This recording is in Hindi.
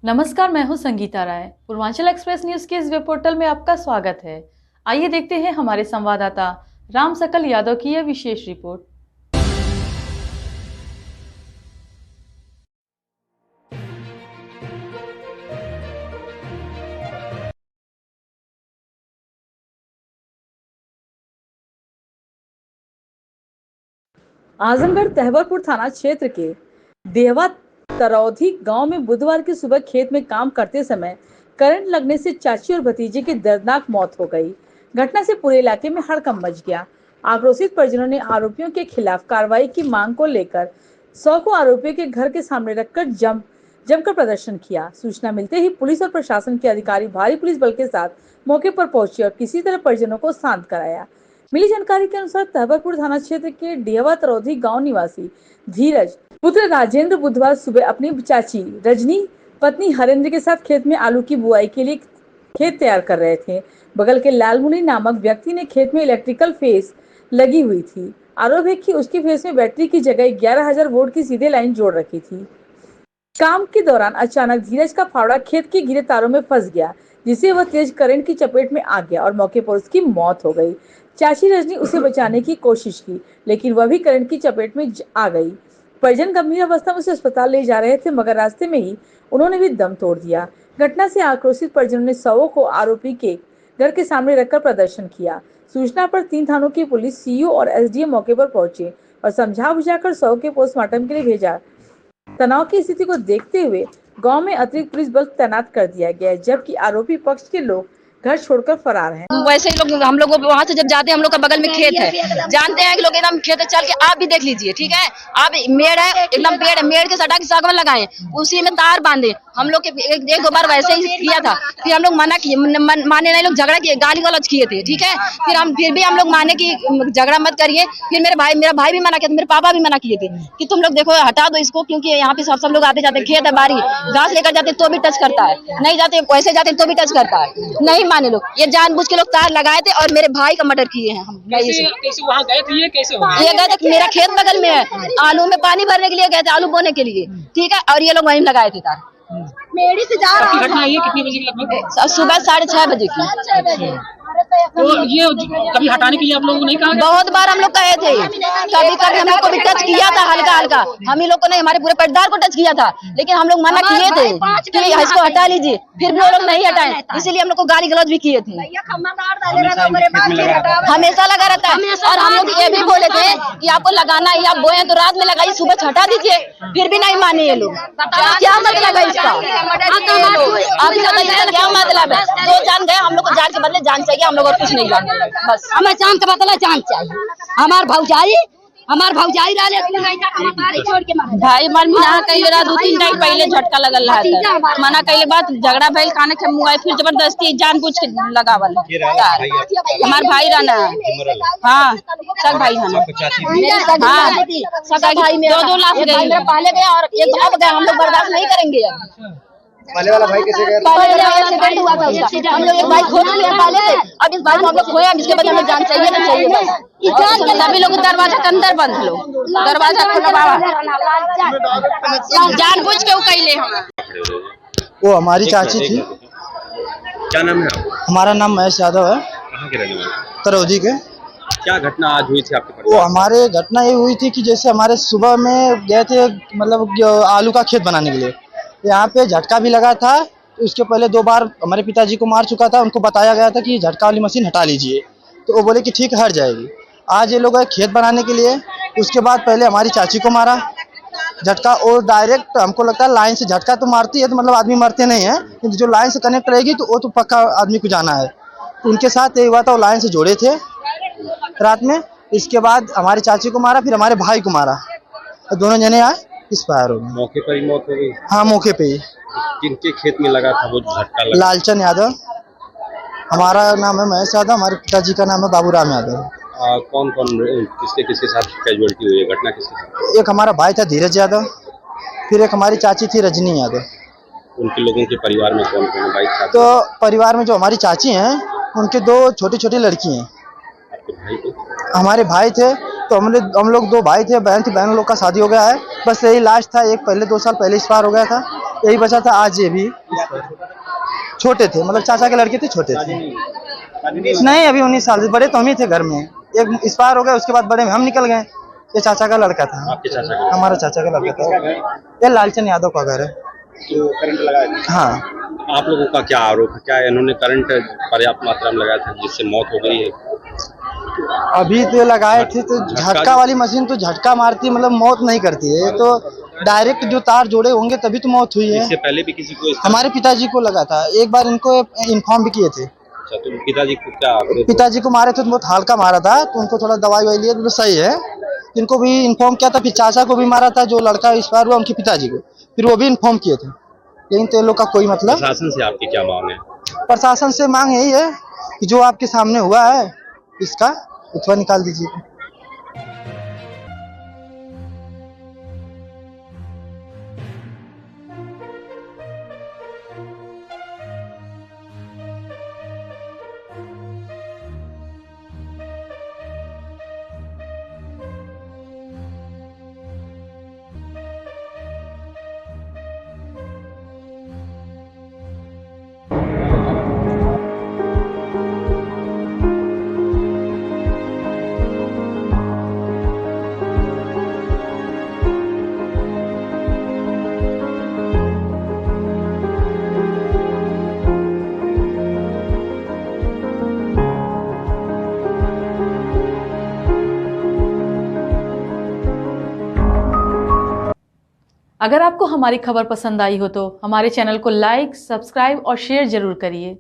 नमस्कार, मैं हूं संगीता राय। पूर्वांचल एक्सप्रेस न्यूज के इस वेब पोर्टल में आपका स्वागत है। आइए देखते हैं हमारे संवाददाता राम सकल यादव की यह विशेष रिपोर्ट। आजमगढ़ तहवरपुर थाना क्षेत्र के देहवा तरौधी गांव में बुधवार की सुबह खेत में काम करते समय करंट लगने से चाची और भतीजे की दर्दनाक मौत हो गई। घटना से पूरे इलाके में हड़कंप मच गया। आक्रोशित परिजनों ने आरोपियों के खिलाफ कार्रवाई की मांग को लेकर 100 को आरोपियों के घर के सामने रखकर जमकर प्रदर्शन किया। सूचना मिलते ही पुलिस और प्रशासन के अधिकारी भारी पुलिस बल के साथ मौके पर पहुंचे और किसी तरह परिजनों को शांत कराया। मिली जानकारी के अनुसार तहवरपुर थाना क्षेत्र के डेवा तरौधी गांव निवासी धीरज पुत्र राजेंद्र बुधवार सुबह अपनी चाची रजनी पत्नी हरेंद्र के साथ खेत में आलू की बुआई के लिए खेत तैयार कर रहे थे। बगल के लालमुनि नामक व्यक्ति ने खेत में इलेक्ट्रिकल फेस लगी हुई थी। आरोप है कि उसकी फेस में बैटरी की जगह 11,000 वोल्ट की सीधे लाइन जोड़ रखी थी। काम के दौरान अचानक धीरज का फावड़ा खेत के घिरे तारों में फंस गया, जिससे वह तेज करंट की चपेट में आ गया और मौके पर उसकी मौत हो गई। चाची रजनी उसे बचाने की कोशिश की, लेकिन वह भी करंट की चपेट में आ गई। परिजन गंभीर अवस्था में उसे अस्पताल ले जा रहे थे, मगर रास्ते में ही उन्होंने भी दम तोड़ दिया। घटना से आक्रोशित परिजनों ने शवों को आरोपी के घर के सामने रखकर प्रदर्शन किया। सूचना पर 3 थानों की पुलिस, सीओ और एसडीएम मौके पर पहुंचे और समझा बुझाकर शव के पोस्टमार्टम के लिए भेजा। तनाव की स्थिति को देखते हुए गांव में अतिरिक्त पुलिस बल तैनात कर दिया गया है, जबकि आरोपी पक्ष के लोग घर छोड़कर फरार हैं। वैसे ही लोग हम लोग वहाँ से जब जाते हैं, हम लोग का बगल में खेत है, जानते हैं कि लोग एकदम खेत चल के आप भी देख लीजिए, ठीक है। आप मेड़ है, एकदम पेड़ है, मेड़ के सटा के सागवन लगाए, उसी में तार बांधे। हम लोग एक दो बार वैसे ही किया था, फिर हम लोग मना किए, माने नहीं, लोग झगड़ा किए, गाली गलौज किए थे, ठीक है। फिर भी हम लोग माने कि झगड़ा मत करिए। फिर मेरा भाई भी मना किया, मेरे पापा भी मना किए थे कि तुम लोग देखो हटा दो इसको, क्योंकि यहाँ पे सब लोग आते जाते, खेत है, बारी घास लेकर जाते तो भी टच करता है, नहीं जाते वैसे जाते तो भी टच करता है, नहीं माने लोग। ये जानबूझ के लोग तार लगाए थे और मेरे भाई का मर्डर किए हैं। हम कैसे वहाँ गए थे? ये कैसे हुआ? ये गए थे, मेरा खेत बगल में है, आलू में पानी भरने के लिए गए थे, आलू बोने के लिए, ठीक है। और ये लोग वहीं लगाए थे तार। मेरी से जा रहा घटना ये कितने बजे की लगभग? सुबह 6:30 बजे की। तो ये कभी हटाने के लिए आप लोगों को नहीं कहा? बहुत बार हम लोग कहे थे, कभी कभी हम लोग को भी टच किया था, हल्का हल्का, हम ही लोग को नहीं, हमारे पूरे परिवार को टच किया था, लेकिन हम लोग मना किए थे कि इसको हटा लीजिए, फिर भी वो लोग नहीं हटाए, इसीलिए हम लोग को गाली गलौज भी किए थे। हमेशा लगा रहता है। और हम लोग ये भी बोले थे कि आपको लगाना है, आप बोए तो रात में लगाइए, सुबह हटा दीजिए, फिर भी नहीं माने ये लोग। क्या मतलब है इसका? आप बताइए क्या मतलब है? 2 जान गए, हम लोग को जान के बदले जान चाहिए, हम लोग और कुछ नहीं जानते, बस हमें जान का बदला जान चाहिए। हमार भौजाई रहले छोड़ के भाई मन ना कइले रहा, 2-3 टाइम पहले झटका लगल रहा था, मना कइले बात झगड़ा भइल, खाने के मुंगाई, फिर जबरदस्ती जानबूझ के लगावल तार। हमार भाई रहना, हाँ सब भाई रहना, हाँ सब भाई में 2-2 लाख गए, पहले गया और एक अब गया। हम लोग बर्दाश्त नहीं करेंगे। पहले वाला भाई कैसे गया? पहले एक्सीडेंट हुआ था उसका, हम लोग एक भाई खो चुके हैं पहले से, अब इस भाई को हम लोग खोए, अब इसके बाद हमें जान चाहिए ना चाहिए, बस जान के सभी लोग दरवाजा के अंदर बंद लो, दरवाजा खुलवावा, जानबूझ के वो कैले हम। वो हमारी चाची थी। क्या नाम है आपका? हमारा नाम महेश यादव है। कहाँ के रहने वाले? तरौधी के। क्या घटना आज हुई थी आपके वो परिवार? हमारे घटना ये हुई थी कि जैसे हमारे सुबह में गए थे, मतलब आलू का खेत बनाने के लिए, यहाँ पे झटका भी लगा था। उसके पहले 2 बार हमारे पिताजी को मार चुका था, उनको बताया गया था कि झटका वाली मशीन हटा लीजिए, तो वो बोले कि ठीक हट जाएगी। आज ये लोग खेत बनाने के लिए, उसके बाद पहले हमारी चाची को मारा झटका, और डायरेक्ट हमको लगता है लाइन से झटका तो मारती है तो मतलब आदमी मरते नहीं है, किंतु जो लाइन से कनेक्ट रहेगी तो वो तो पक्का आदमी को जाना है। तो उनके साथ ये हुआ था, वो लाइन से जोड़े थे रात में। इसके बाद हमारी चाची को मारा, फिर हमारे भाई को मारा, और दोनों जने आए एक्सपायर हो गए। मौके पर ही मौत हो गई? हाँ, मौके पे ही। किनके खेत में लगा था वो झटका लगा? लालचंद यादव, हमारा नाम है महेश यादव, हमारे पिताजी का नाम है बाबूराम यादव। कौन किसके साथ कैजुअलिटी हुई है? घटना किसके साथ? एक हमारा भाई था धीरज यादव, फिर एक हमारी चाची थी रजनी यादव। उनके लोगों के परिवार में कौन कौन भाई था? तो परिवार में जो हमारी चाची हैं, उनके 2 छोटी छोटी लड़की हैं। आपके भाई को? हमारे भाई थे, तो हम लोग 2 भाई थे, बहन थी, बहन लोग का शादी हो गया है, बस यही लास्ट था। एक पहले 2 साल पहले एक्सपायर हो गया था। यही बचा था आज ये भी। छोटे थे, मतलब चाचा के लड़के थे, छोटे थे। नहीं, अभी 19 साल से। बड़े तो हम ही थे घर में, एक एक्सपायर हो गए, उसके बाद बड़े में हम निकल गए। ये चाचा का लड़का था। आपके चाचा का? हमारा चाचा का लड़का था। ये लालचंद यादव का घर है। तो करंट लगाया था? हाँ। आप लोगों का क्या आरोप है, क्या इन्होंने करंट पर्याप्त मात्रा में लगाया था जिससे मौत हो गई है? अभी तो लगाए थे, तो झटका वाली मशीन तो झटका मारती है, मतलब मौत नहीं करती है। ये तो डायरेक्ट जो तार जोड़े होंगे तभी तो मौत हुई है। इससे पहले भी किसी को हमारे पिताजी को लगा था, एक बार इनको इन्फॉर्म भी किए थे। अच्छा, तो पिताजी को क्या? पिताजी को मारे थे तो बहुत हल्का मारा था, तो उनको थोड़ा दवाई वाई लिए तो सही है। इनको भी इन्फॉर्म किया था, फिर चाचा को भी मारा था, जो लड़का एक्सपायर हुआ उनके पिताजी को, फिर वो भी इन्फॉर्म किए थे। लेकिन तो लोग का कोई मतलब। प्रशासन से आपकी क्या मांग है? प्रशासन से मांग यही है कि जो आपके सामने हुआ है इसका उत्तर निकाल दीजिए। अगर आपको हमारी खबर पसंद आई हो तो हमारे चैनल को लाइक, सब्सक्राइब और शेयर जरूर करिए।